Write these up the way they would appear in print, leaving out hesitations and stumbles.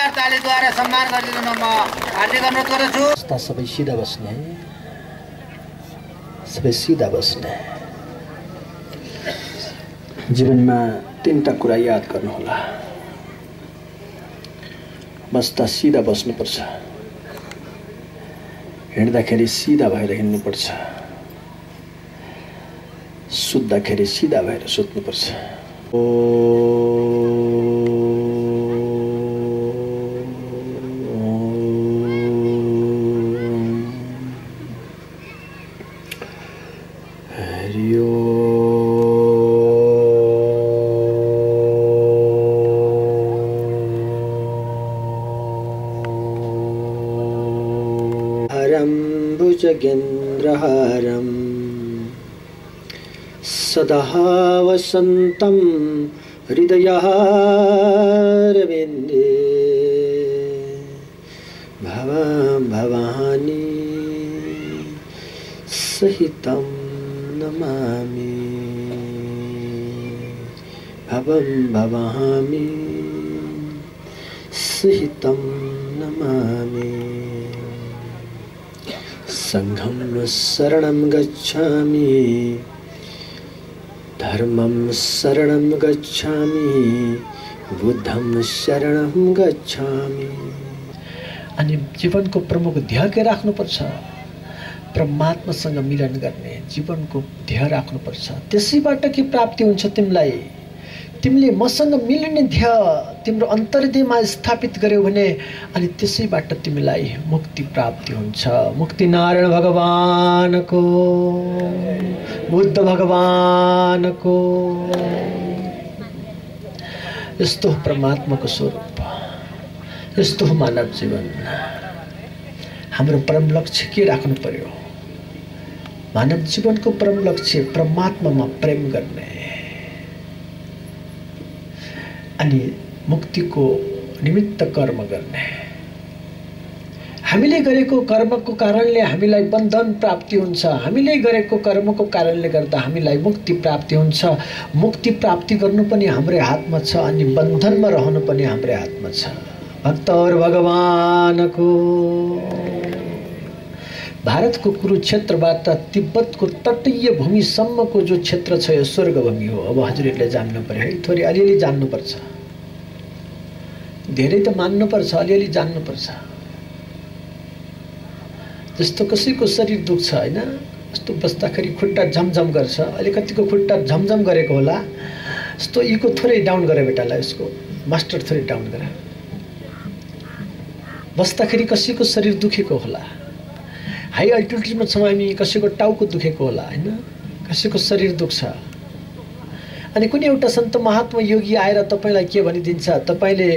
जोरदार तालीद्वारा सम्मान गरिदिन म हार्दिक अनुरोध गर्दछु। सबै सिधा बस्ने, सबै सिधा बस्ने। जीवनमा 3टा कुरा याद गर्नुहोला। बस्दा सिधा बस्नुपर्छ, हिँड्दाखेरि सिधा भएर हिँड्नुपर्छ, सुत्दाखेरि सिधा भएर सुत्नुपर्छ। भुजगेन्द्रहारं सदा वसन्तं हृदयारविन्दे भवानी सहितं नमामि भवामी सहितं नमामि। संघं शरणं गच्छामि, धर्मं शरणं गच्छामि, बुद्धं शरणं गच्छामि। अनि जीवनको प्रमुख ध्येय के राख्नुपर्छ? परमात्मासँग मिलन गर्ने जीवनको ध्येय राख्नुपर्छ। त्यसैबाट के प्राप्ति हुन्छ तिमीलाई? तिमीले मसँग मिल्ने ध्येय तिम्रो अन्तर्हृदयमा स्थापित गर्यौ भने अनि त्यसैबाट तिमीलाई मुक्ति प्राप्ति हुन्छ। मुक्ति नारायण भगवानको, बुद्ध भगवानको। यस्तो परमात्माको स्वरूप, यस्तो मानव जीवन। हाम्रो परम लक्ष्य के राख्नु पर्यो? मानव जीवनको परम लक्ष्य परमात्मामा प्रेम गर्ने अनि मुक्तिको निमित्त कर्म गर्ने। हामीले गरेको कर्मको कारणले हामीलाई बन्धन प्राप्ति हुन्छ, हामीले गरेको कर्मको कारणले गर्दा हामीलाई मुक्ति प्राप्ति हुन्छ। मुक्ति प्राप्ति गर्नु पनि हाम्रै हातमा छ अनि बन्धनमा रहनु पनि हाम्रै हातमा छ। भक्तहरु भगवानको। भारतको कुरुक्षेत्रबाट तिब्बतको तटीय भूमिसम्मको जो क्षेत्र छ यो स्वर्ग भूमि हो। अब हजुरहरूले जान्नु पर्यो है, थोरै अलिअलि जान्नुपर्छ, धेरै त मान्नुपर्छ, अलिअलि जान्नुपर्छ। जस्तो कसैको शरीर दुख्छ हैन, यस्तो बस्दाखेरि खुट्टा झमझम गर्छ, अलिकतिको खुट्टा झमझम गरेको होला, यस्तो इको थोरै डाउन गरे बेटालाई, यसको मास्टर थोरै डाउन गरे। बस्दाखेरि कसैको शरीर दुखेको होला, हाई अल्टिट्युडमा छौँ हामी, कसैको टाउको दुखेको होला हैन, कसैको शरीर दुख्छ। अनि कुनै एउटा सन्त महात्मा योगी आएर तपाईलाई के भनिदिन्छ, तपाईले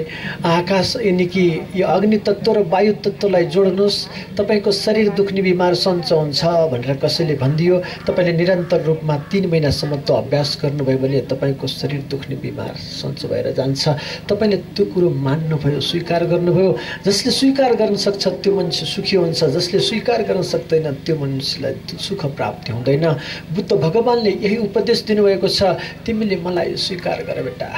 आकाश यानी कि यो अग्नि तत्त्व र वायु तत्त्वलाई जोड्नुस्, तपाईको शरीर दुख्ने बिमार सन्चो हुन्छ भनेर कसैले भनिदियो। तपाईले निरन्तर रूपमा 3 महिनासम्म त्यो अभ्यास गर्नुभयो भने तपाईको शरीर दुख्ने बिमार सन्चो भएर जान्छ। तपाईले त्यो कुरो मान्नुभयो, स्वीकार गर्नुभयो। जसले स्वीकार गर्न सक्छ त्यो मान्छे सुखी हुन्छ, जसले स्वीकार गर्न सक्दैन त्यो मान्छेलाई सुख प्राप्ति हुँदैन। बुद्ध भगवानले यही उपदेश दिनुभएको छ, तिमीले मलाई स्वीकार गर बेटा।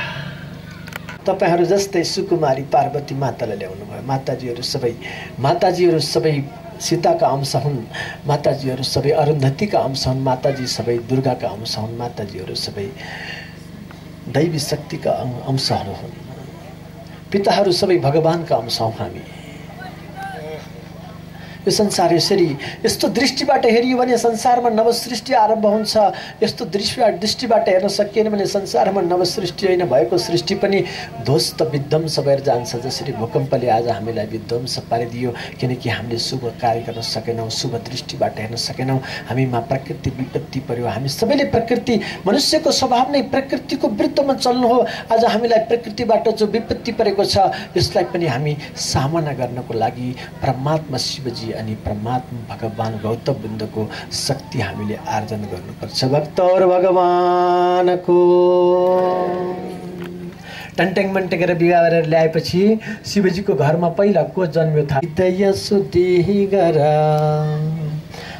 तपाईहरु जस्तै सुकुमारी पार्वती मातालाई ल्याउनु भयो। माताजीहरु सबै सीताका अंश हुन्, माताजीहरु सबै अरुन्धतीका अंश हुन्, माताजी सबै दुर्गाका अंश हुन्, माताजीहरु सबै दैवी शक्तिका अंशहरु हुन्, पिताहरु सबै भगवानका अंश हौं हामी। यो संसार यसरी यस्तो दृष्टिबाट हेरियो भने संसारमा नवसृष्टि आरम्भ हुन्छ। यस्तो दृष्टिबाट हेर्न सकिएन भने संसारमा नवसृष्टि होइन, भएको सृष्टि पनि ध्वस्त विध्वंस भएर जान्छ। जसरी भूकम्पले आज हामीलाई विध्वंस पारिदियो, किनकि हामीले शुभ कार्य गर्न सकेनौं, शुभ दृष्टिबाट हेर्न सकेनौं। हामीमा प्रकृति विपत्ति पर्यो। हामी सबैले प्रकृति, मनुष्यको स्वभाव नै प्रकृतिको विरुद्धमा चल्नु हो। आज हामीलाई प्रकृतिबाट जो विपत्ति परेको छ यसलाई पनि हामी सामना गर्नको लागि परमात्मा शिवजी अनि परमात्मा भगवान गौतम बुद्धको शक्ति हामीले आर्जन गर्नुपर्छ। भक्तहरु भगवानको। टन्टेङ मन्टेङ गरेर बिहा गरेर ल्याएपछि शिवजीको घरमा पहिला को जन्म्यो थाहा? हृदय शुद्धि गर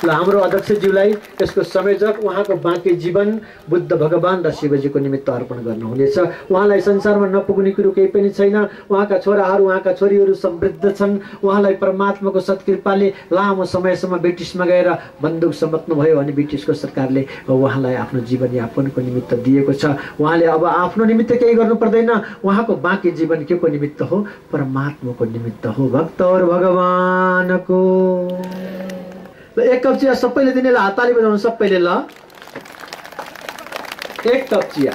ल हाम्रो अध्यक्षज्यूलाई यसको संयोजक उहाँको बाँकी जीवन बुद्ध भगवान र शिवजीको निमित्त अर्पण गर्नुहुनेछ। उहाँलाई संसारमा नपुग्ने कुरो केही पनि छैन। उहाँका छोराहरू उहाँका छोरीहरू समृद्ध छन्। उहाँलाई परमात्माको सत्कृपाले लामो समयसम्म ब्रिटिसमा गएर बन्दुक समात्नुभयो अनि ब्रिटिसको सरकारले उहाँलाई आफ्नो जीवनयापनको निमित्त दिएको छ। उहाँले अब आफ्नो निमित्त केही गर्नु पर्दैन। उहाँको बाँकी जीवन के को निमित्त हो? परमात्माको निमित्त हो, भक्तहरू भगवानको। ल एक कप चिया सबैले दिने, ल हातताली बजाउनु सबैले। ल एक कप चिया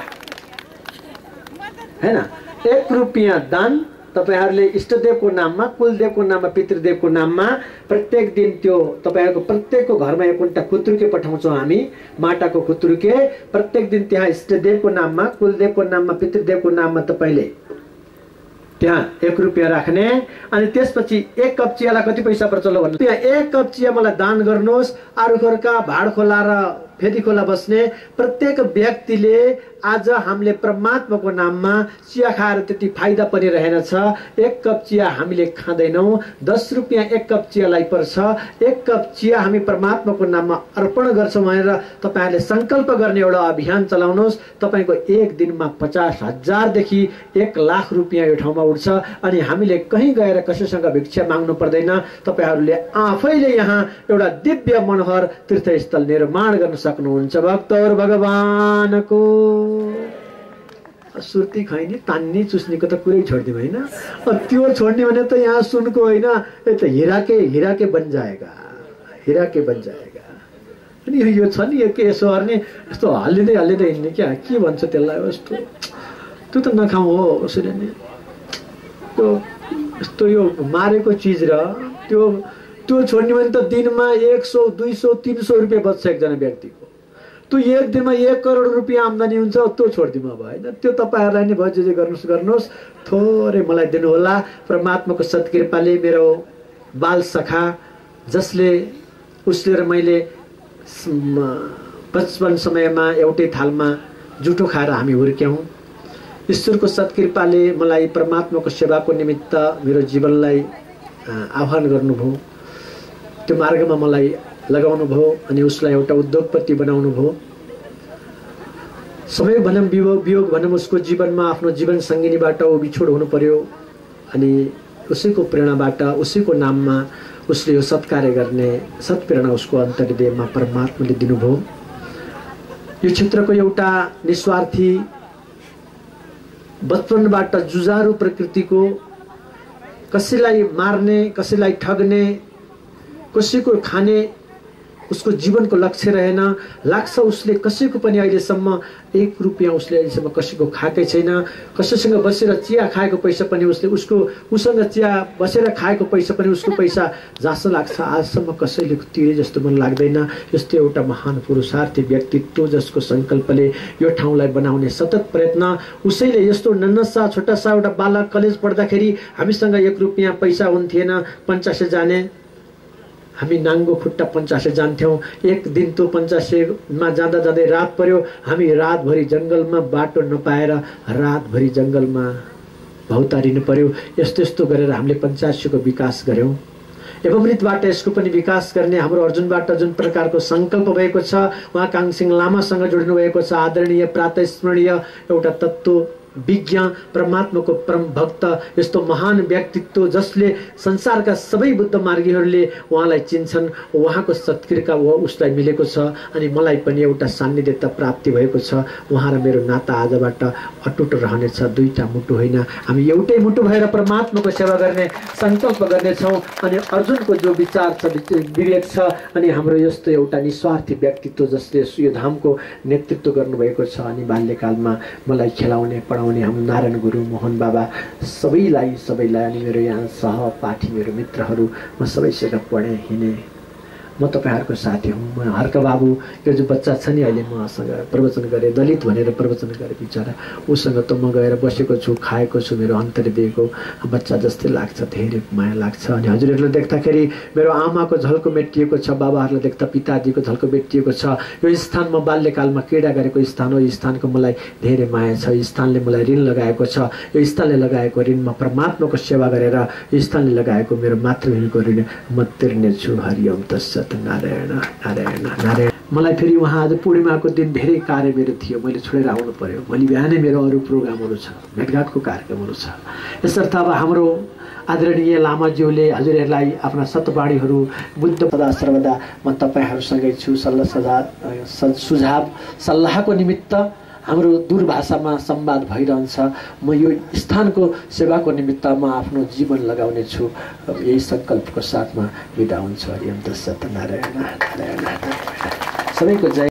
हैन, 1 रुपैयाँ दान तपाईहरुले इष्टदेवको नाममा, कुलदेवको नाममा, पितृदेवको नाममा प्रत्येक दिन त्यो तपाईहरुको प्रत्येकको घरमा एक कुन्टा खुत्रुके पठाउँछौं हामी, माटाको खुत्रुके। प्रत्येक दिन त्यहाँ इष्टदेवको नाममा, कुलदेवको नाममा, पितृदेवको नाममा तपाईले त्यहाँ 1 रुपैयाँ राख्ने। अनि त्यसपछि 1 कप चियालाई कति पैसा पर्छ ल भन्नु। त्यहाँ 1 कप चिया मलाई दान गर्नुहोस्। आरुखोरका भाडखोला र फेदीखोला बस्ने प्रत्येक व्यक्तिले आज हामीले परमात्माको नाममा चिया खाएर त्यति फाइदा पनि रहेनछ। 1 कप चिया हामीले खाँदैनौँ, 10 रुपैयाँ 1 कप चियालाई पर्छ। 1 कप चिया हामी परमात्माको नाममा अर्पण गर्छौँ भनेर तपाईहरुले संकल्प गर्ने एउटा अभियान चलाउनुहोस्। तपाईको एक दिनमा 50,000 देखि 1 लाख रुपैयाँ यो ठाउँमा उठ्छ। अनि हामीले कहीँ गएर कसैसँग भिक्षा माग्नु पर्दैन। तपाईहरुले आफैले यहाँ एउटा दिव्य मनोहर तीर्थस्थल निर्माण गर्न सक्नुहुन्छ। भक्तहरू भगवानको सुर्ती खैनी तान्नी चुस्नीको त कुरै छोड्दिउँ हैन। त्यो छोड्ने भने त यहाँ सुनको होइन, यो त हीरा के बन जाएगा, हीरा के बन जाएगा। अनि यो छ नि, यो के यसो अर्ने यस्तो हल्लिँदै हिँड्ने क्या, के भन्छ त्यसलाई, यस्तो त्यो त नखाऊ हो उसरी नि। त्यो यस्तो यो मारेको चिज र त्यो छोड्ने भने त दिनमा 100, 200, 300 रुपैयाँ बच्छ एकजना व्यक्तिको। त्यो एक दिनमा 1 करोड रुपैयाँ आम्दानी हुन्छ, त्यो छोड्दिउँ अब होइन। त्यो तपाईहरुलाई नै भयो, जे गर्नुहोस् थोरै मलाई दिनु होला। परमात्माको सत्कृपाले मेरो बाल सखा जसले उसले र मैले बचपन समयमा एउटै थालमा जुठो खाएर हामी हुर्क्यौं, ईश्वरको सत्कृपाले मलाई परमात्माको सेवाको निमित्त मेरो जीवनलाई आह्वान गर्नुभयो, त्यो मार्गमा मलाई लगाउनु भयो अनि उसलाई एउटा उद्योगपति बनाउनु भयो। समय भनौँ वियोग भनौँ, उसको जीवनमा आफ्नो जीवन सङ्गिनीबाट ऊ बिछोड हुनु पर्यो। अनि उसैको प्रेरणाबाट, उसैको नाममा उसले यो सत्कार्य गर्ने सत्प्रेरणा उसको अन्तर्हृदयमा परमात्माले दिनुभयो। यो क्षेत्रको एउटा निस्वार्थी, बचपनबाट जुझारु प्रकृतिको, कसैलाई मार्ने, कसैलाई ठग्ने, कसैको खाने उसको जीवनको लक्ष्य रहेन। लाग्छ उसले कसैको पनि अहिलेसम्म 1 रुपैयाँ उसले अहिलेसम्म कसैको खाएकै छैन। कसैसँग बसेर चिया खाएको पैसा पनि उसँग चिया बसेर खाएको पैसा पनि उसको पैसा जस्तो लाग्छ आजसम्म कसैले तिरे जस्तो मन लाग्दैन। यस्तो एउटा महान पुरुषार्थी व्यक्तित्व जसको संकल्पले यो ठाउँलाई बनाउने सतत प्रयत्न, उसैले यस्तो नन्नसा छोटासा एउटा बालक कलेज पढ्दाखेरि हामीसँग 1 रुपैयाँ पैसा हुन्थेन पञ्चासे जाने, हामी नाङ्गो खुट्टा पञ्चासे जान्थ्यौँ। एक दिन त्यो पञ्चासेमा जाँदा जाँदै रात पर्यो, हामी रातभरि जङ्गलमा बाटो नपाएर रातभरि जङ्गलमा भौतारिनु पर्यो। यस्तो यस्तो गरेर हामीले पञ्चासेको विकास गऱ्यौँ। एवमृतबाट यसको पनि विकास गर्ने हाम्रो अर्जुनबाट जुन प्रकारको संकल्प भएको छ, उहाँ काङसिङ लामासँग जोड्नु भएको छ। आदरणीय प्रातस्मरणीय एउटा तत्त्व विज्ञ परमात्माको परम भक्त, यस्तो महान व्यक्तित्व जसले संसारका सबै बुद्ध मार्गीहरूले उहाँलाई चिन्छन्, उहाँको सत्कृपा उसलाई मिलेको छ। अनि मलाई पनि एउटा सान्निध्यता प्राप्ति भएको छ। उहाँ र मेरो नाता आजबाट अटुट रहनेछ। दुईटा मुटु होइन, हामी एउटै मुटु भएर परमात्माको सेवा गर्ने संकल्प गर्नेछौँ। अनि अर्जुनको जो विचार छ, विवेक छ, अनि हाम्रो यस्तो एउटा निस्वार्थी व्यक्तित्व जसले यो धामको नेतृत्व गर्नुभएको छ। अनि बाल्यकालमा मलाई खेलाउने पढाउने हाम्रो नारायण गुरु, मोहन बाबा, सबैलाई अनि मेरो यहाँ सहपाठी मेरो मित्रहरू, म सबैसँग पढेँ हिँडेँ। म तपाईहरुको साथी हुँ। म हर्क बाबु, यो जो बच्चा छ नि अहिले मसँग प्रवचन गरे, दलित भनेर प्रवचन गरे बिचरा, उसँग त म गएर बसेको छु, खाएको छु। मेरो अन्तर्हृदयको बच्चा जस्तै लाग्छ, धेरै माया लाग्छ। अनि हजुरहरूलाई देख्दाखेरि मेरो आमाको झल्को मेटिएको छ, बाबाहरूलाई देख्दा पिताजीको झल्को मेटिएको छ। यो स्थान म बाल्यकालमा क्रीडा गरेको स्थान हो। यो स्थानको मलाई धेरै माया छ। यो स्थानले मलाई ऋण लगाएको छ। यो स्थानले लगाएको ऋणमा परमात्माको सेवा गरेर यो स्थानले लगाएको मेरो मातृभूमिको ऋण म तिर्नेछु। हरि ओम तत्सत। सत्यनारायण नारायण नारायण। मलाई फेरि उहाँ आज पूर्णिमाको दिन धेरै कार्य मेरो थियो, मैले छोडेर आउनु पर्यो। भोलि बिहानै मेरो अरू प्रोग्रामहरू छ, भेटघाटको कार्यक्रमहरू छ। यसर्थ अब हाम्रो आदरणीय लामाज्यूले हजुरहरूलाई आफ्ना सतवाणीहरू बुद्ध सदा सर्वदा म तपाईँहरूसँगै छु। सुझाव सल्लाहको निमित्त हाम्रो दूरभाषामा संवाद भइरहन्छ। म यो स्थानको सेवाको निमित्त म आफ्नो जीवन लगाउने छु। यही सङ्कल्पको साथमा बिदा हुन्छु। हरिओम तत्सत। नारायण नारायण। सबैको जय।